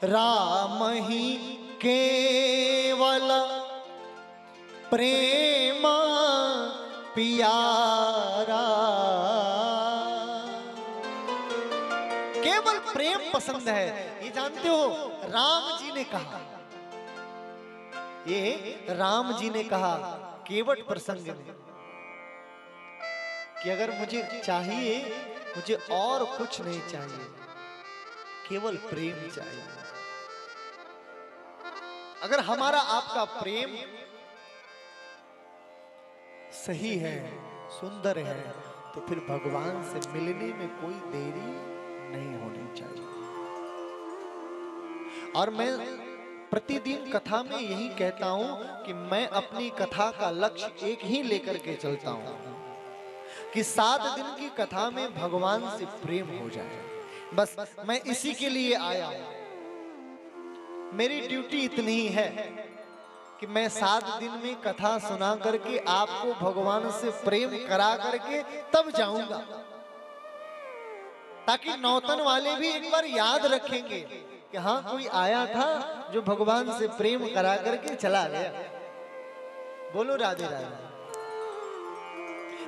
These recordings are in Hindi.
राम ही केवल प्रेम प्यारा। केवल प्रेम पसंद है, ये जानते हो राम जी ने कहा, ये राम जी ने कहा केवट प्रसंग में कि अगर मुझे चाहिए, मुझे और कुछ नहीं चाहिए, केवल प्रेम चाहिए। अगर हमारा आपका प्रेम सही है, सुंदर है, तो फिर भगवान से मिलने में कोई देरी नहीं होनी चाहिए। और मैं प्रतिदिन कथा में यही कहता हूं कि मैं अपनी कथा का लक्ष्य एक ही लेकर के चलता हूं कि 7 दिन की कथा में भगवान से प्रेम हो जाए। बस मैं इसी के लिए आया हूं। मेरी ड्यूटी इतनी ही है कि मैं 7 दिन में कथा सुना करके आपको भगवान से प्रेम करा करके तब जाऊंगा, ताकि नौतन वाले भी एक बार याद रखेंगे कि हाँ कोई आया था जो भगवान से प्रेम करा करके चला गया। बोलो राधे राधे।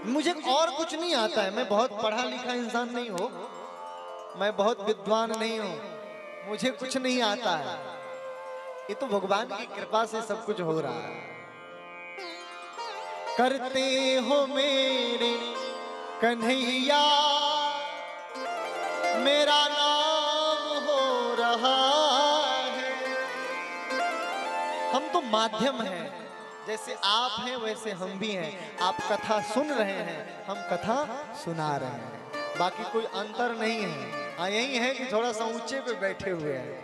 मुझे और कुछ नहीं आता है, मैं बहुत पढ़ा लिखा इंसान नहीं हूं, मैं बहुत विद्वान नहीं हूं, मुझे कुछ नहीं आता है। ये तो भगवान की कृपा से सब कुछ हो रहा है। करते हो मेरे कन्हैया मेरा नाम हो रहा है। हम तो माध्यम हैं, जैसे आप हैं वैसे हम भी हैं। आप कथा सुन रहे हैं, हम कथा सुना रहे हैं, बाकी कोई अंतर नहीं है। हाँ यही है कि थोड़ा सा ऊंचे पे बैठे हुए हैं।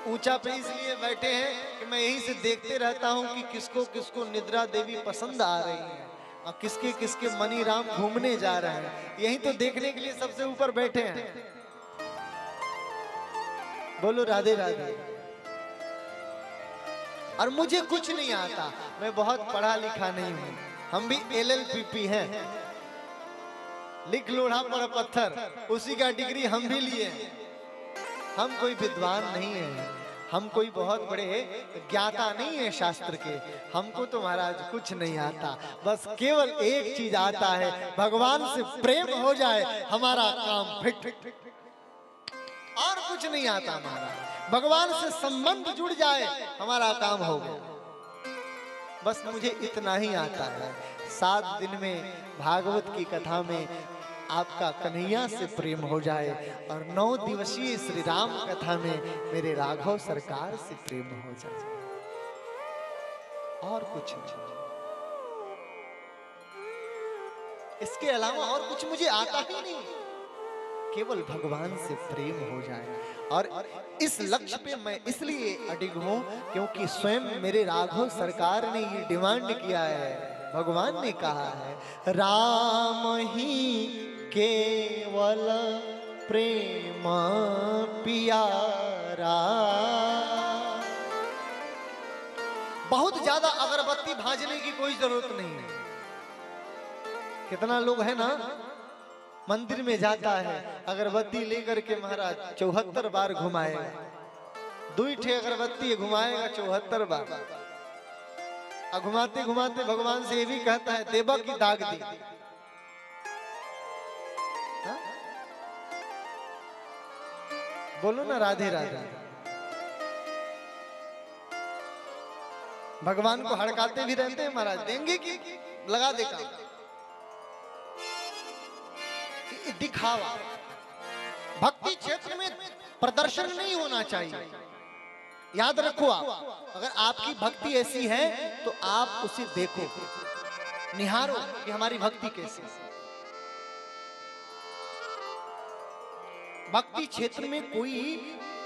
ऊंचा पे इसलिए बैठे हैं कि मैं यहीं से देखते रहता हूं कि किसको किसको निद्रा देवी पसंद आ रही है और किसके किसके मनी राम घूमने जा रहे हैं। यही तो देखने के लिए सबसे ऊपर बैठे हैं। बोलो राधे राधे। और मुझे कुछ नहीं आता, मैं बहुत पढ़ा लिखा नहीं हूं। हम भी LLPP हैं, लिख लोढ़ा पर पत्थर, उसी का डिग्री हम भी लिए। हम कोई विद्वान नहीं है, हम कोई बहुत बड़े ज्ञाता नहीं है शास्त्र के। हमको तो महाराज कुछ नहीं आता, बस केवल एक चीज आता है, भगवान से प्रेम हो जाए हमारा काम फिट। और कुछ नहीं आता महाराज, भगवान से संबंध जुड़ जाए हमारा काम हो गया। बस मुझे इतना ही आता है। 7 दिन में भागवत की कथा में आपका कन्हैया से प्रेम हो जाए और 9 दिवसीय श्री राम कथा में मेरे राघव सरकार से प्रेम हो जाए, और कुछ नहीं। इसके अलावा और कुछ मुझे आता ही नहीं, केवल भगवान से प्रेम हो जाए। और इस लक्ष्य पे मैं इसलिए अडिग हूं क्योंकि स्वयं मेरे राघव सरकार ने ये डिमांड किया है। भगवान ने कहा है राम ही केवल प्रेम प्यारा। बहुत ज्यादा अगरबत्ती भाजने की कोई जरूरत नहीं है। कितना लोग है ना मंदिर में जाता है, अगरबत्ती लेकर के महाराज 74 बार घुमाएगा, 2 ठे अगरबत्ती घुमाएगा 74 बार। घुमाते घुमाते भगवान से ये भी कहता है देवा की दाग दी। हा? बोलो ना राधे राधे। भगवान को हड़काते भी रहते हैं महाराज, देंगे कि लगा देगा। दिखावा भक्ति क्षेत्र में प्रदर्शन नहीं होना चाहिए। याद रखो, आप अगर आपकी भक्ति ऐसी है तो आप उसे देखो, निहारो कि हमारी भक्ति कैसी है। भक्ति क्षेत्र में कोई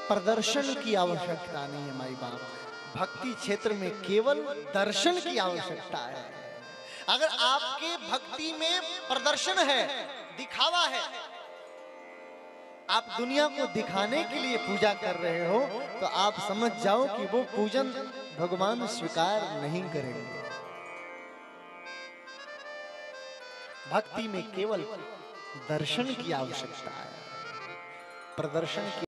प्रदर्शन की आवश्यकता नहीं है माई बाप। भक्ति क्षेत्र में केवल दर्शन की आवश्यकता है। अगर आपके भक्ति में प्रदर्शन है, दिखावा है, आप दुनिया को दिखाने के लिए पूजा कर रहे हो, तो आप समझ जाओ कि वो पूजन भगवान स्वीकार नहीं करेंगे। भक्ति में केवल दर्शन की आवश्यकता है, प्रदर्शन की